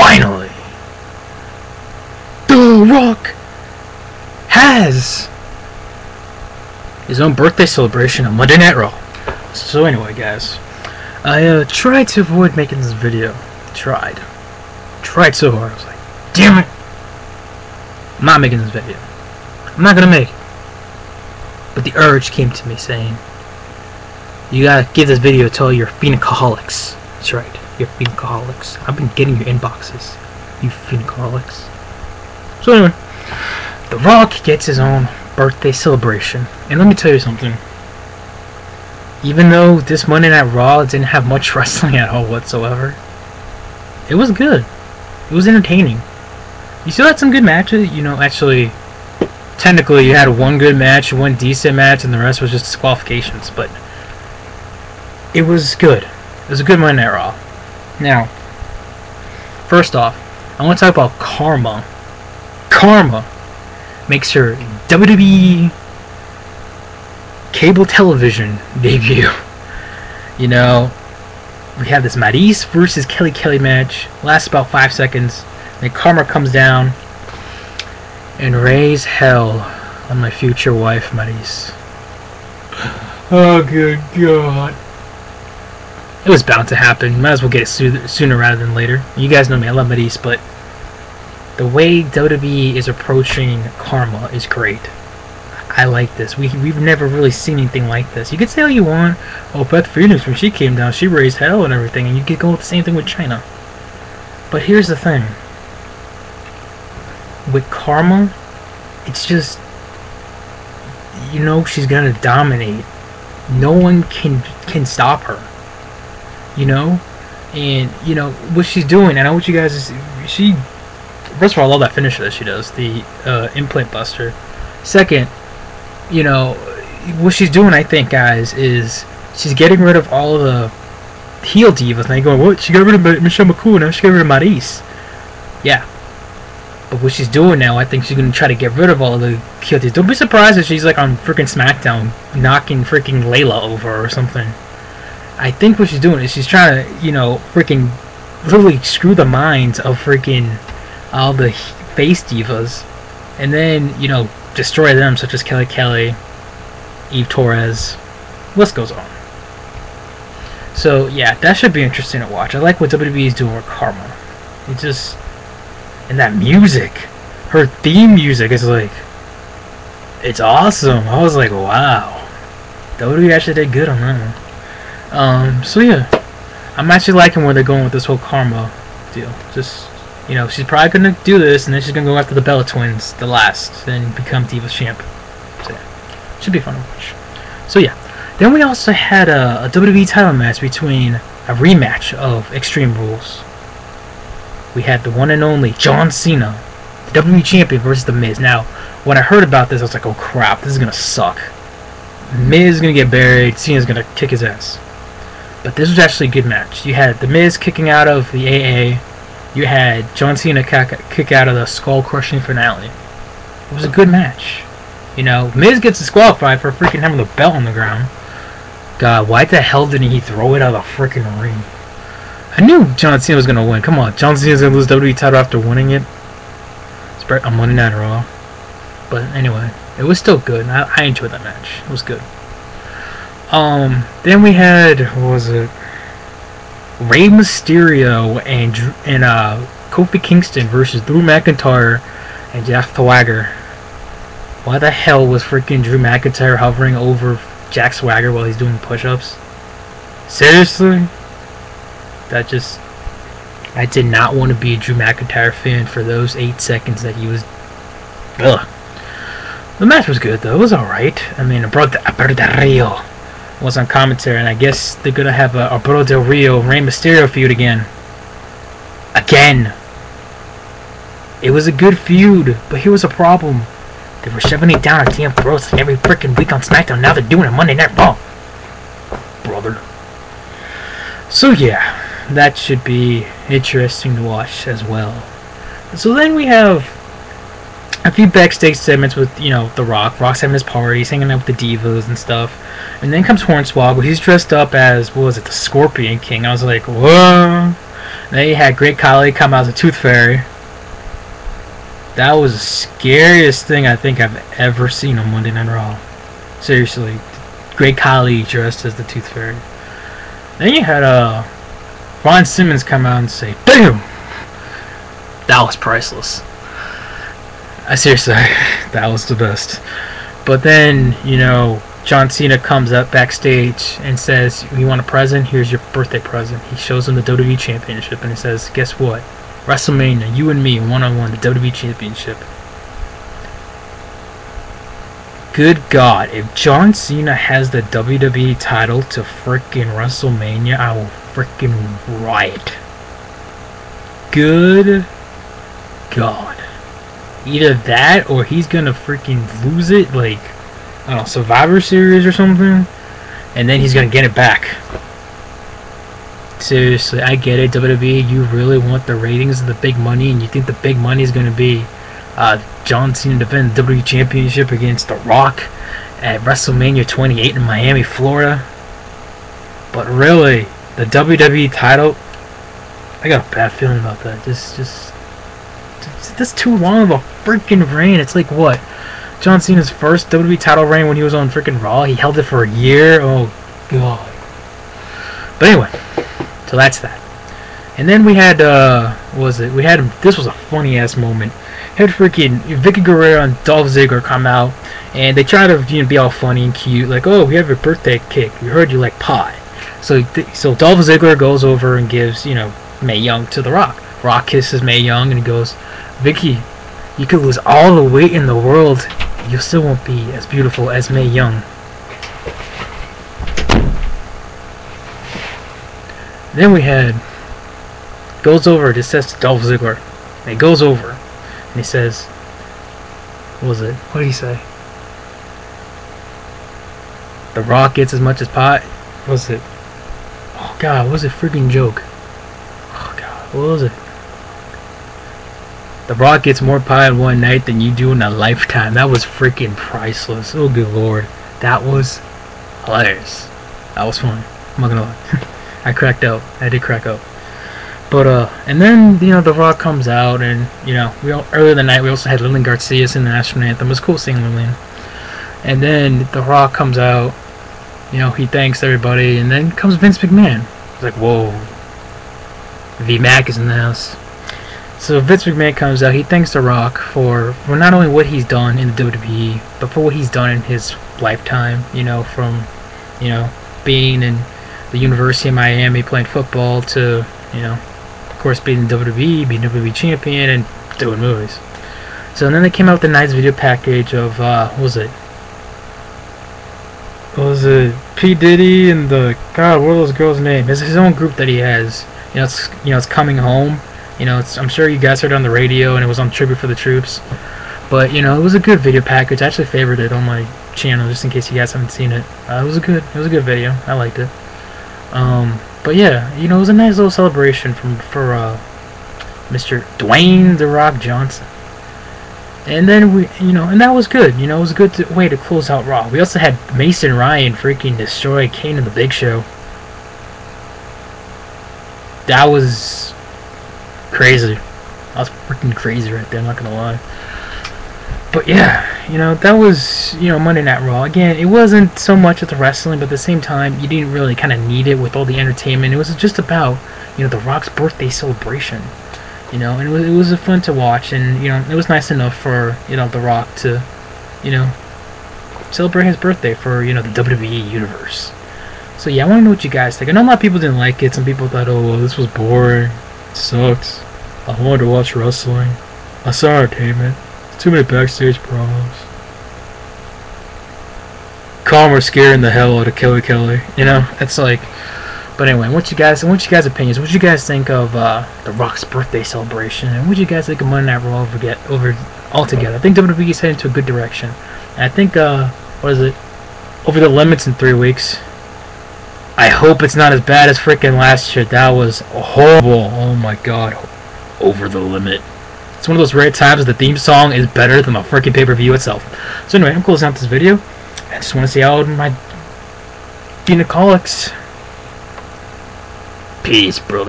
finally, The Rock has his own birthday celebration on Monday Night Raw. So anyway, guys, I tried to avoid making this video. Tried so hard. I was like, damn it, I'm not making this video. I'm not gonna make it. But the urge came to me saying, you gotta give this video to all your Phoenixaholics. That's right, your Phoenixaholics. I've been getting your inboxes, you Phoenixaholics. So anyway, The Rock gets his own birthday celebration. And let me tell you something. Even though this Monday Night Raw didn't have much wrestling at all whatsoever, it was good. It was entertaining. You still had some good matches, actually. Technically, you had one good match, one decent match, and the rest was just disqualifications. But it was good. It was a good Monday Night Raw. Now, first off, I want to talk about Karma. Karma makes her WWE cable television debut. We have this Maryse versus Kelly match. Lasts about 5 seconds. Then Karma comes down and raise hell on my future wife, Maryse. Oh, good God. It was bound to happen. Might as well get it sooner rather than later. You guys know me, I love Maryse, but the way WWE is approaching Karma is great. I like this. We've never really seen anything like this. You could say all you want. Oh, Beth Phoenix, when she came down, she raised hell and everything, and you could go with the same thing with China. But here's the thing. With Karma, it's just, she's gonna dominate. No one can stop her. And what she's doing. I know what you guys first of all, I love that finisher that she does, the implant buster. Second, what she's doing, I think, guys, is she's getting rid of all of the heel divas. Now you're going, what? She got rid of Michelle McCool, now she got rid of Maryse. Yeah. But what she's doing now, I think she's going to try to get rid of all of the heel divas. Don't be surprised if she's like on freaking SmackDown knocking freaking Layla over or something. I think what she's doing is she's trying to, freaking literally screw the minds of freaking all the face divas. And then, destroy them, such as Kelly, Eve Torres. List goes on. So yeah, that should be interesting to watch. I like what WWE is doing with Karma. It just, and that music, her theme music is like, it's awesome. I was like, wow, WWE actually did good on that one. So yeah, I'm actually liking where they're going with this whole Karma deal. Just, she's probably gonna do this, and then she's gonna go after the Bella Twins, the last, and become Divas Champ. So yeah, should be fun to watch. So yeah, then we also had a WWE title match between a rematch of Extreme Rules. We had the one and only John Cena, the WWE Champion, versus The Miz. Now, when I heard about this, I was like, oh crap, this is gonna suck. Miz is gonna get buried, Cena's gonna kick his ass. But this was actually a good match. You had The Miz kicking out of the AA. You had John Cena kick out of the skull-crushing finale. It was a good match. Miz gets disqualified for freaking having the belt on the ground. God, why the hell didn't he throw it out of the freaking ring? I knew John Cena was going to win. Come on, John Cena's going to lose WWE title after winning it. It's on Monday Night Raw. But anyway, it was still good. I enjoyed that match. It was good. Then we had, what was it? Rey Mysterio and Kofi Kingston versus Drew McIntyre and Jack Swagger. Why the hell was freaking Drew McIntyre hovering over Jack Swagger while he's doing push-ups? Seriously? I did not want to be a Drew McIntyre fan for those 8 seconds that he was. Ugh. The match was good though. It was alright. I mean, Alberto Del Rio was on commentary, and I guess they're gonna have a Alberto Del Rio Rey Mysterio feud again. It was a good feud, but here was a problem. They were shoving it down our damn throats like every freaking week on SmackDown. Now they're doing it Monday Night Raw, brother. So yeah, that should be interesting to watch as well. So then we have a few backstage segments with, The Rock. Rock's having his parties, hanging out with the divas and stuff. And then comes Hornswoggle. He's dressed up as, the Scorpion King. I was like, whoa. Then you had Great Khali come out as a Tooth Fairy. That was the scariest thing I think I've ever seen on Monday Night Raw. Seriously. Great Khali dressed as the Tooth Fairy. Then you had Ron Simmons come out and say, "Damn! That was priceless." Seriously, that was the best. But then, John Cena comes up backstage and says, "You want a present? Here's your birthday present." He shows him the WWE Championship and he says, "Guess what? WrestleMania, you and me, one-on-one, the WWE Championship." Good God, if John Cena has the WWE title to frickin' WrestleMania, I will frickin' riot. Good God. Either that or he's gonna freaking lose it, like, I don't know, Survivor Series or something, and then he's gonna get it back. Seriously, I get it, WWE, you really want the ratings and the big money, and you think the big money is gonna be John Cena defending the WWE Championship against The Rock at WrestleMania 28 in Miami, Florida. But really, the WWE title, I got a bad feeling about that. That's too long of a freaking reign. It's like what? John Cena's first WWE title reign when he was on freaking Raw. He held it for a year. Oh God. But anyway, so that's that. And then we had this was a funny ass moment. Had freaking Vicky Guerrero and Dolph Ziggler come out, and they try to be all funny and cute, like, "Oh, we have a birthday cake. We heard you like pie." So Dolph Ziggler goes over and gives Mae Young to The Rock. Rock kisses Mae Young and he goes, "Vicky, you could lose all the weight in the world, you still won't be as beautiful as Mae Young." Then we had just says to Dolph Ziggler, and he goes over and he says, what did he say? The Rock gets as much as pie. Oh God, what was it? Freaking joke. Oh God, what was it? The Rock gets more pie in one night than you do in a lifetime. That was freaking priceless. Oh good Lord, that was hilarious. That was fun. I'm not gonna lie. I cracked up. I did crack up. But and then The Rock comes out, and earlier the night we also had Lillian Garcia sing the national anthem. It was cool seeing Lillian. And then The Rock comes out. He thanks everybody, and then comes Vince McMahon. It's like, whoa. V-Mac is in the house. So Vince McMahon comes out. He thanks The Rock for not only what he's done in the WWE, but for what he's done in his lifetime. From being in the University of Miami playing football to of course being in WWE, being WWE champion, and doing movies. So then they came out with a nice video package of what was it P. Diddy and what are those girls' names? It's his own group that he has. It's Coming Home. I'm sure you guys heard it on the radio, and it was on Tribute for the Troops. But it was a good video package. I actually favored it on my channel just in case you guys haven't seen it. It was a good video. I liked it. But yeah, it was a nice little celebration for Mr. Dwayne The Rock Johnson. And then and that was good. It was a good way to close out Raw. We also had Mason Ryan freaking destroy Kane and the Big Show. That was crazy. That was freaking crazy right there, I'm not gonna lie. But yeah, that was, Monday Night Raw. Again, it wasn't so much of the wrestling, but at the same time, you didn't really kind of need it with all the entertainment. It was just about, The Rock's birthday celebration. And it was fun to watch, and, it was nice enough for, The Rock to, celebrate his birthday for, the WWE Universe. So yeah, I want to know what you guys think. I know a lot of people didn't like it. Some people thought, oh, well, this was boring. It sucks. I wanted to watch wrestling. I saw entertainment. Too many backstage promos. Calm or scaring the hell out of Kelly. It's like. But anyway, I want you guys' opinions. What do you guys think of The Rock's birthday celebration? And what do you guys think of Monday Night Raw over altogether? I think WWE is heading to a good direction. And I think over the limits in 3 weeks. I hope it's not as bad as freaking last year. That was horrible. Oh my God. Over the limit. It's one of those rare times that the theme song is better than the freaking pay-per-view itself. So anyway, I'm closing out this video. I just want to see how my gynecologics. Peace, brother.